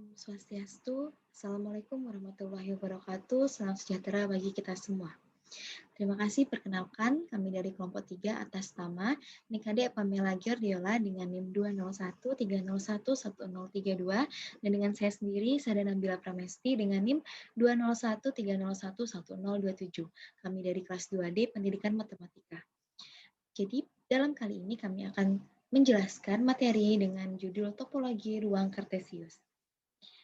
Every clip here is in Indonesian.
Om Swastiastu, Assalamualaikum warahmatullahi wabarakatuh, salam sejahtera bagi kita semua. Terima kasih, perkenalkan kami dari kelompok 3 atas nama Nikade Pamela Giordiola dengan NIM 20130111032 dan dengan saya sendiri, Sada Nabila Pramesti dengan NIM 20130111027. Kami dari kelas 2D Pendidikan Matematika. Jadi, dalam kali ini kami akan menjelaskan materi dengan judul Topologi Ruang Kartesius,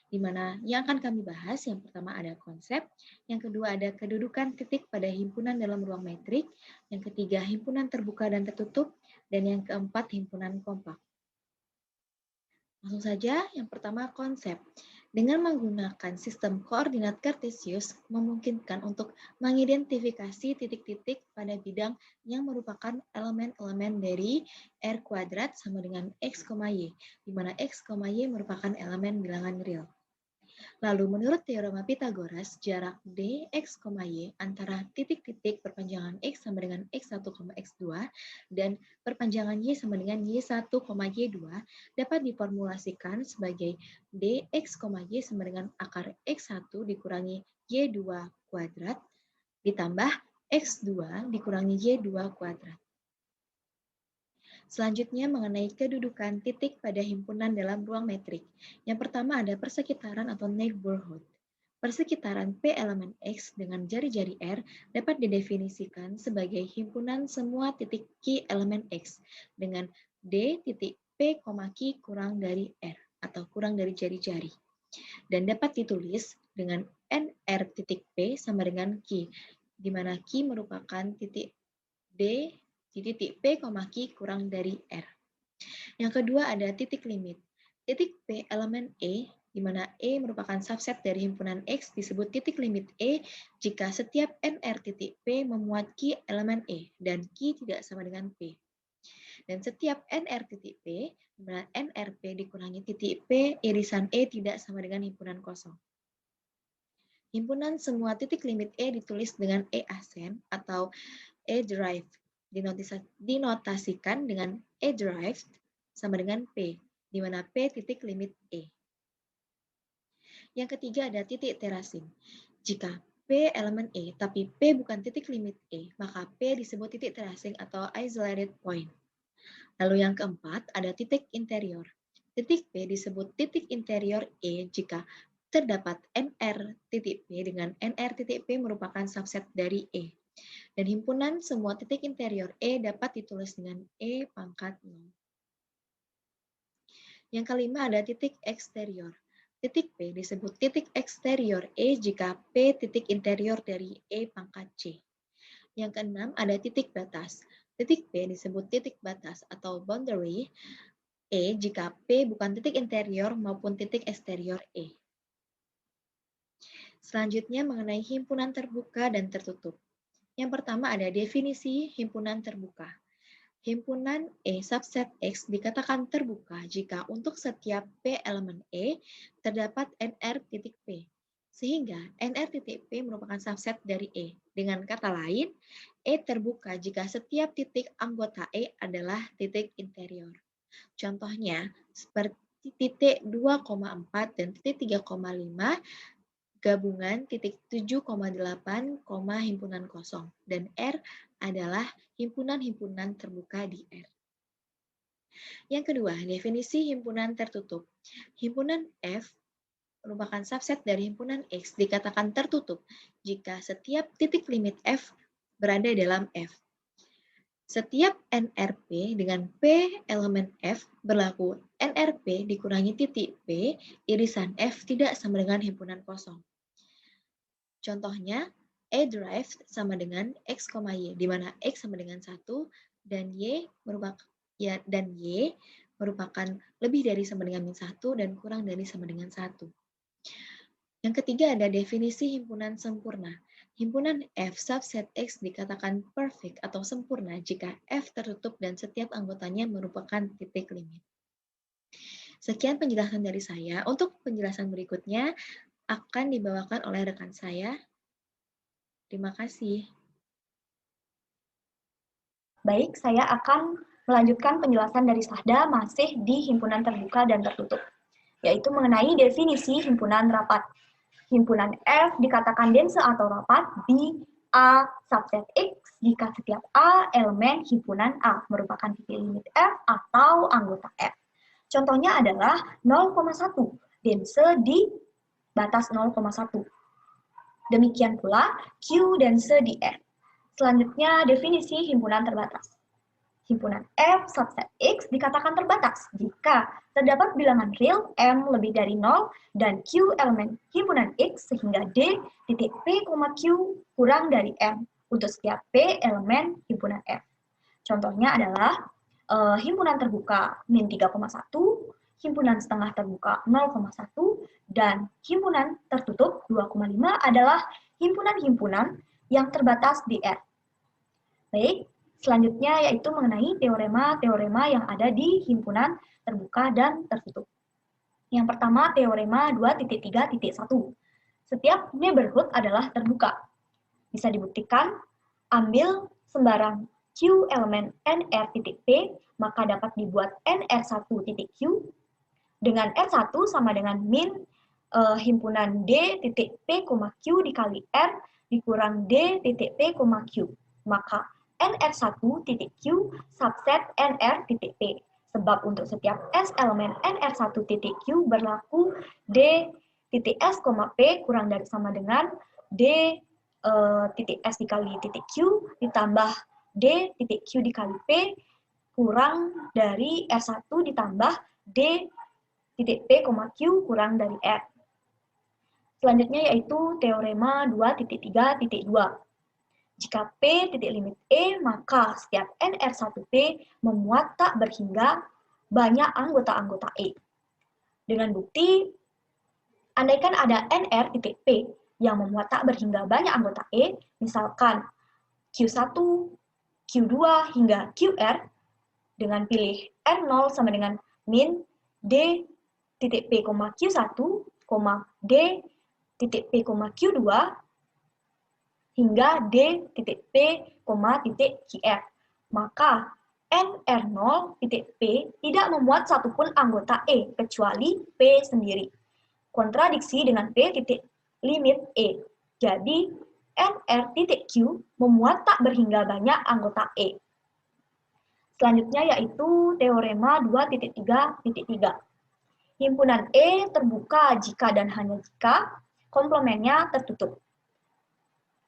di mana yang akan kami bahas, yang pertama ada konsep, yang kedua ada kedudukan titik pada himpunan dalam ruang metrik, yang ketiga himpunan terbuka dan tertutup, dan yang keempat himpunan kompak. Langsung saja, yang pertama konsep. Dengan menggunakan sistem koordinat Kartesius, memungkinkan untuk mengidentifikasi titik-titik pada bidang yang merupakan elemen-elemen dari R kuadrat sama dengan X, Y, di mana X, Y merupakan elemen bilangan real. Lalu menurut teorema Pythagoras, jarak dx, y antara titik-titik perpanjangan x sama dengan x1, x2 dan perpanjangan y sama dengan y1, y2 dapat diformulasikan sebagai dx, y sama dengan akar x1 dikurangi y2 kuadrat ditambah x2 dikurangi y2 kuadrat. Selanjutnya mengenai kedudukan titik pada himpunan dalam ruang metrik. Yang pertama ada persekitaran atau neighborhood. Persekitaran P elemen X dengan jari-jari R dapat didefinisikan sebagai himpunan semua titik Q elemen X dengan D titik P, Q kurang dari R atau kurang dari jari-jari. Dan dapat ditulis dengan NR titik P sama dengan Q, di mana Q merupakan titik D di titik P, Q kurang dari R. Yang kedua ada titik limit. Titik P elemen E, di mana E merupakan subset dari himpunan X disebut titik limit E jika setiap NR titik P memuat Q elemen E dan Q tidak sama dengan P. Dan setiap NR titik P, di mana NRP dikurangi titik P, irisan E tidak sama dengan himpunan kosong. Himpunan semua titik limit E ditulis dengan E asen atau E derived. Dinotasikan dengan E derived sama dengan P, di mana P titik limit E. Yang ketiga ada titik terasing. Jika P elemen E, tapi P bukan titik limit E, maka P disebut titik terasing atau isolated point. Lalu yang keempat ada titik interior. Titik P disebut titik interior E jika terdapat NR titik P dengan NR titik P merupakan subset dari E. Dan himpunan semua titik interior E dapat ditulis dengan E pangkat 0. Yang kelima ada titik eksterior. Titik P disebut titik eksterior E jika P titik interior dari E pangkat C. Yang keenam ada titik batas. Titik P disebut titik batas atau boundary E jika P bukan titik interior maupun titik eksterior E. Selanjutnya mengenai himpunan terbuka dan tertutup. Yang pertama ada definisi himpunan terbuka. Himpunan E subset X dikatakan terbuka jika untuk setiap P elemen E terdapat NR titik P. Sehingga NR titik P merupakan subset dari E. Dengan kata lain, E terbuka jika setiap titik anggota E adalah titik interior. Contohnya seperti titik 2,4 dan titik 3,5 gabungan titik 7,8, himpunan kosong, dan R adalah himpunan-himpunan terbuka di R. Yang kedua, definisi himpunan tertutup. Himpunan F merupakan subset dari himpunan X dikatakan tertutup jika setiap titik limit F berada dalam F. Setiap NRP dengan P elemen F berlaku NRP dikurangi titik P, irisan F tidak sama dengan himpunan kosong. Contohnya, E derived sama dengan X, Y, di mana X sama dengan 1 dan Y merupakan lebih dari sama dengan min 1 dan kurang dari sama dengan 1. Yang ketiga ada definisi himpunan sempurna. Himpunan F subset X dikatakan perfect atau sempurna jika F tertutup dan setiap anggotanya merupakan titik limit. Sekian penjelasan dari saya. Untuk penjelasan berikutnya akan dibawakan oleh rekan saya. Terima kasih. Baik, saya akan melanjutkan penjelasan dari Sahda masih di himpunan terbuka dan tertutup. yaitu mengenai definisi himpunan rapat. Himpunan F dikatakan dense atau rapat di A subset X jika setiap A elemen himpunan A merupakan titik limit F atau anggota F. Contohnya adalah 0,1, dense di batas 0,1. Demikian pula Q dense di F. Selanjutnya definisi himpunan terbatas. Himpunan F subset X dikatakan terbatas jika terdapat bilangan real M lebih dari 0 dan Q elemen himpunan X sehingga D titik P, Q kurang dari M untuk setiap P elemen himpunan F. Contohnya adalah himpunan terbuka min 3,1, himpunan setengah terbuka 0,1, dan himpunan tertutup 2,5 adalah himpunan-himpunan yang terbatas di F. Baik, selanjutnya yaitu mengenai teorema-teorema yang ada di himpunan terbuka dan tertutup. Yang pertama, teorema 2.3.1. Setiap neighborhood adalah terbuka. Bisa dibuktikan, ambil sembarang Q elemen NR.P, maka dapat dibuat NR1.Q dengan R1 sama dengan min himpunan D.P, Q dikali R dikurang D.P, Q. Maka NR1.Q subset NR.P. Sebab untuk setiap S elemen NR1.Q berlaku D.S, P kurang dari sama dengan D.S dikali Q ditambah D.Q dikali P kurang dari R1 ditambah D.P, Q kurang dari R. Selanjutnya yaitu teorema 2.3.2. Jika P titik limit E, maka setiap NR1P memuat tak berhingga banyak anggota-anggota E. Dengan bukti, andaikan ada NR titik P yang memuat tak berhingga banyak anggota E, misalkan Q1, Q2 hingga QR, dengan pilih R0 sama dengan min D titik P, Q1, D titik P, Q2, hingga D.P, QR. Maka NR0.P tidak memuat satupun anggota E, kecuali P sendiri. Kontradiksi dengan P titik limit E. Jadi, NR.Q memuat tak berhingga banyak anggota E. Selanjutnya yaitu teorema 2.3.3. Himpunan E terbuka jika dan hanya jika komplemennya tertutup.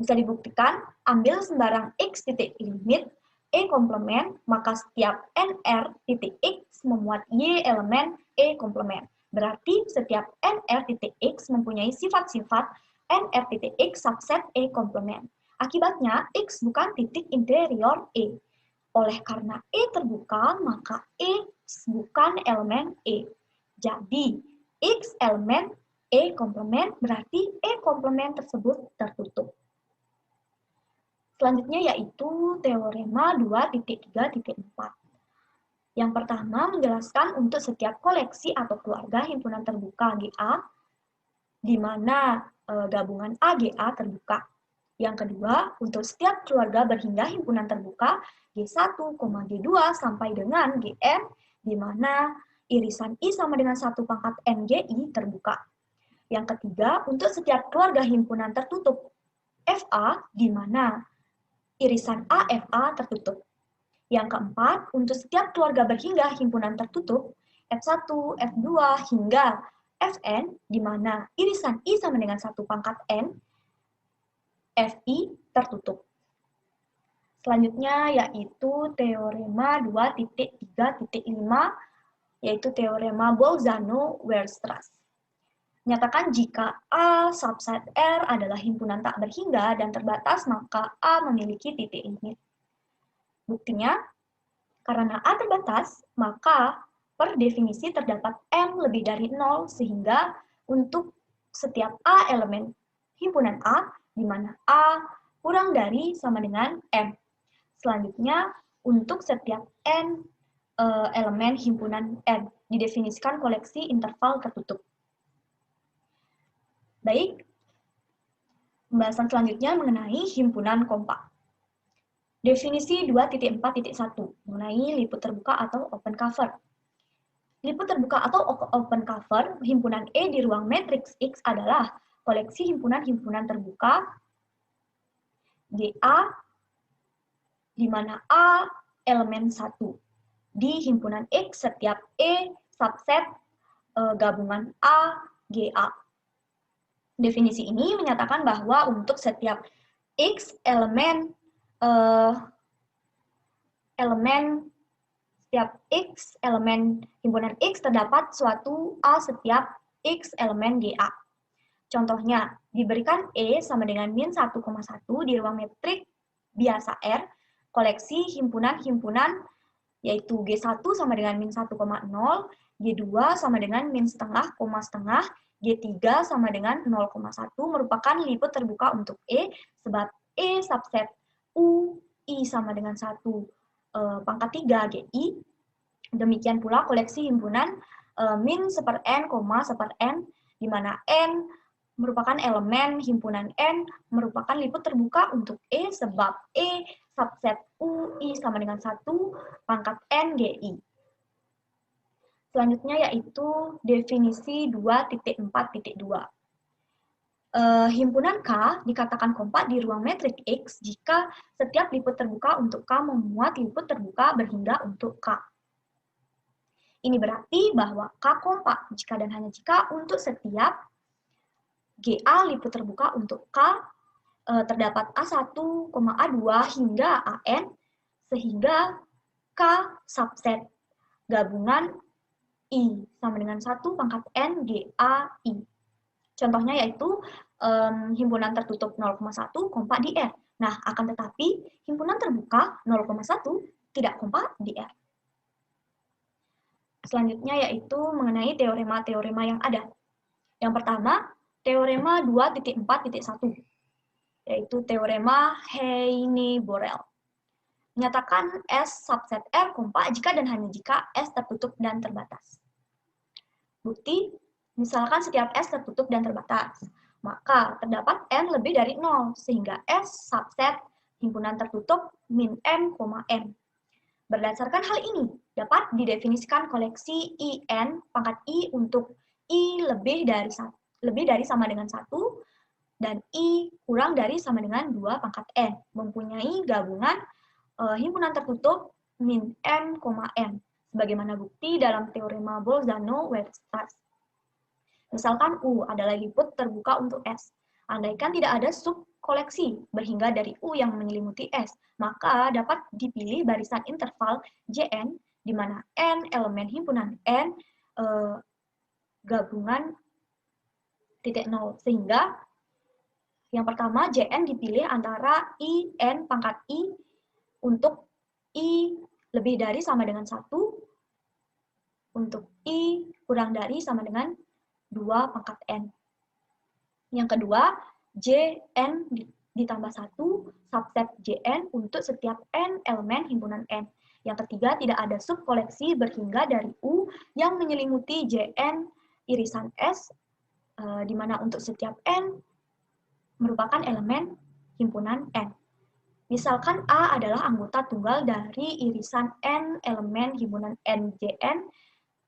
Bisa dibuktikan, ambil sembarang X titik limit E komplement, maka setiap NR titik X memuat Y elemen E komplement. Berarti setiap NR titik X mempunyai sifat-sifat NR titik X subset E komplement. Akibatnya, X bukan titik interior E. Oleh karena E terbuka, maka X bukan elemen E. Jadi, X elemen E komplement berarti E komplement tersebut tertutup. Selanjutnya yaitu teorema 2.3.4. Yang pertama menjelaskan untuk setiap koleksi atau keluarga himpunan terbuka GA, di mana gabungan AGA terbuka. Yang kedua, untuk setiap keluarga berhingga himpunan terbuka G1, G2 sampai dengan GN, di mana irisan I sama dengan 1 pangkat NGI terbuka. Yang ketiga, untuk setiap keluarga himpunan tertutup FA, di mana irisan AFA tertutup. Yang keempat, untuk setiap keluarga berhingga himpunan tertutup, F1, F2, hingga Fn, di mana irisan I sama dengan 1 pangkat N, Fi tertutup. Selanjutnya yaitu teorema 2.3.5, yaitu teorema Bolzano-Weierstrass. Nyatakan jika A subset R adalah himpunan tak berhingga dan terbatas, maka A memiliki titik limit. Buktinya, karena A terbatas, maka per definisi terdapat M lebih dari 0, sehingga untuk setiap A elemen himpunan A, di mana A kurang dari sama dengan M. Selanjutnya, untuk setiap N elemen himpunan N, didefinisikan koleksi interval tertutup. Baik, pembahasan selanjutnya mengenai himpunan kompak. Definisi 2.4.1 mengenai liput terbuka atau open cover. Liput terbuka atau open cover himpunan E di ruang matriks X adalah koleksi himpunan-himpunan terbuka GA di mana A elemen 1. Di himpunan X setiap E subset gabungan A GA. Definisi ini menyatakan bahwa untuk setiap X elemen setiap X elemen himpunan X terdapat suatu A setiap X elemen GA. Contohnya, diberikan E sama dengan min 1,1 di ruang metrik biasa R, koleksi himpunan-himpunan yaitu G1 sama dengan min 1,0, G2 sama dengan min setengah, koma setengah, G3 sama dengan 0,1 merupakan liput terbuka untuk E, sebab E subset U, I sama dengan 1 pangkat 3 GI. Demikian pula koleksi himpunan min seper N, seper N, di mana N merupakan elemen himpunan N merupakan liput terbuka untuk E sebab E subset U, I sama dengan 1 pangkat N GI. Selanjutnya yaitu definisi 2.4.2. Himpunan K dikatakan kompak di ruang metrik X jika setiap liput terbuka untuk K memuat liput terbuka berhingga untuk K. Ini berarti bahwa K kompak jika dan hanya jika untuk setiap GA liput terbuka untuk K terdapat A1, A2 hingga AN sehingga K subset gabungan I sama dengan 1 pangkat N GAI. Contohnya yaitu himpunan tertutup 0,1 kompak di R. Nah, akan tetapi himpunan terbuka 0,1 tidak kompak di R. Selanjutnya yaitu mengenai teorema-teorema yang ada. Yang pertama, teorema 2.4.1, yaitu teorema Heine-Borel. Menyatakan S subset R kompak jika dan hanya jika S tertutup dan terbatas. Bukti, misalkan setiap S tertutup dan terbatas, maka terdapat N lebih dari 0, sehingga S subset himpunan tertutup min N, N. Berdasarkan hal ini, dapat didefinisikan koleksi IN pangkat I untuk I lebih dari sama dengan 1, dan I kurang dari sama dengan 2 pangkat N, mempunyai gabungan himpunan tertutup min N, N. Sebagaimana bukti dalam teorema Bolzano-Weierstrass. Misalkan U adalah liput terbuka untuk S. Andaikan tidak ada subkoleksi berhingga dari U yang menyelimuti S, maka dapat dipilih barisan interval Jn, di mana N elemen himpunan N gabungan titik 0. Sehingga yang pertama Jn dipilih antara I, N pangkat I untuk I lebih dari sama dengan 1, untuk I kurang dari sama dengan 2 pangkat N. Yang kedua, Jn ditambah 1 subset Jn untuk setiap N elemen himpunan N. Yang ketiga, tidak ada subkoleksi berhingga dari U yang menyelimuti Jn irisan S, di mana untuk setiap N merupakan elemen himpunan N. Misalkan A adalah anggota tunggal dari irisan N elemen himpunan NJN,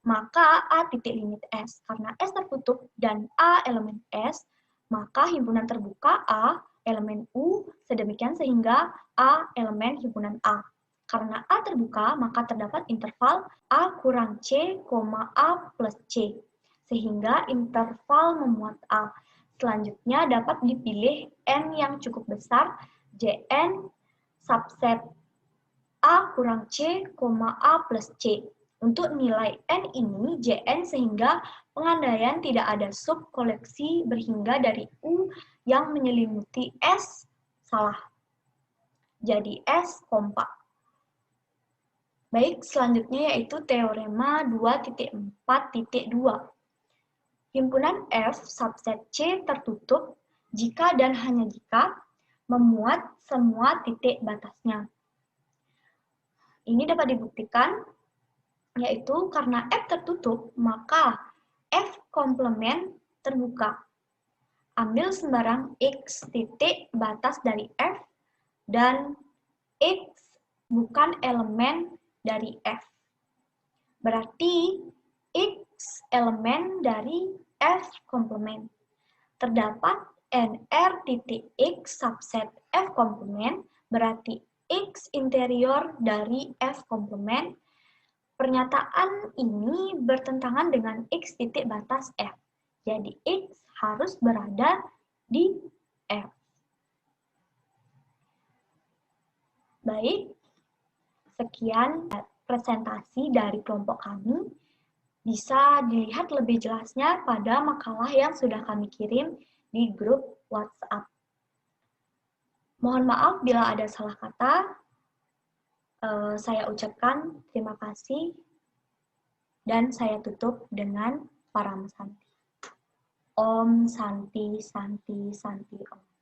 maka A titik limit S. Karena S tertutup dan A elemen S, maka himpunan terbuka A elemen U sedemikian sehingga A elemen himpunan A. Karena A terbuka, maka terdapat interval A kurang C, A plus C. Sehingga interval memuat A. Selanjutnya dapat dipilih N yang cukup besar, Jn subset A kurang C, A plus C. Untuk nilai N ini, Jn sehingga pengandaian tidak ada subkoleksi berhingga dari U yang menyelimuti S salah. Jadi S kompak. Baik, selanjutnya yaitu teorema 2.4.2. Himpunan F subset C tertutup jika dan hanya jika memuat semua titik batasnya. Ini dapat dibuktikan, yaitu karena F tertutup, maka F komplement terbuka. Ambil sembarang X titik batas dari F, dan X bukan elemen dari F. Berarti X elemen dari F komplement. Terdapat NR titik X subset F komplement, berarti X interior dari F komplement. Pernyataan ini bertentangan dengan X titik batas F. Jadi X harus berada di F. Baik, sekian presentasi dari kelompok kami. Bisa dilihat lebih jelasnya pada makalah yang sudah kami kirim di grup WhatsApp. Mohon maaf bila ada salah kata. Saya ucapkan terima kasih dan saya tutup dengan Param Santi. Om Santi Santi Santi Om.